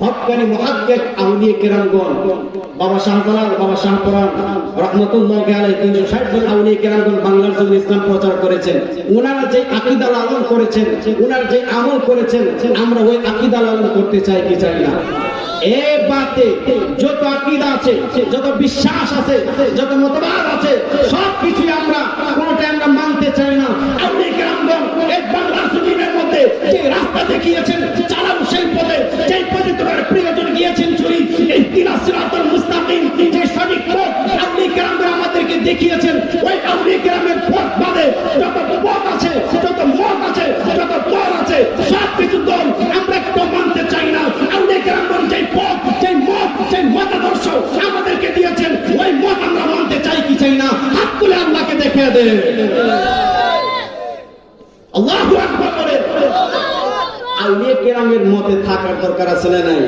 হক্কানি মুহাক্কিক আউলিয়া কেরামগণ, বাবা শাহজালাল, বাবা শাহপরান রাহমাতুল্লাহি আলাইহি 360 জন আউলিয়া কেরামগণ বাংলার জন্য ইসলাম প্রচার করেছেন। ওনারা যে আকীদা লালন করেছেন, ওনারা যে আমল করেছেন, আমরা ওই আকীদা লালন করতে চাই কি চাই না? এ বাতে যত আকীদা আছে, যত বিশ্বাস আছে, যত মতবাদ আছে, সবকিছু আমরা কোনটা আমরা মানতে চাই না। আউলিয়া কেরামগণ এই বাংলার জমিনের মধ্যে যে রাস্তা দেখিয়েছেন, চালান সেই পথে, যেই পথে তোমার প্রিয়জন গিয়েছেন চুরি, এই তিনা সিরাতুল মুস্তাকিম, যে সঠিক পথ আউলিয়া কেরামগণ আমাদেরকে দেখিয়েছেন, ওই আউলিয়া কেরামের পথ বাদে যত পথ আছে, যত মত আছে, যত দল আছে, সবকিছু দল আমরা একটু মানতে চাই না। আউলিয়া কেরামগণ যেই পথ, যেই মত, যেই মতাদর্শ আমাদেরকে দিয়েছেন, ওই মত আমরা মানতে চাই কি চাই না? হাত তুলে আল্লাহকে দেখিয়ে দেন। আল্লাহু আকবার। আউলিয়া কেরামের মতে থাকার দরকার আছে না নাই?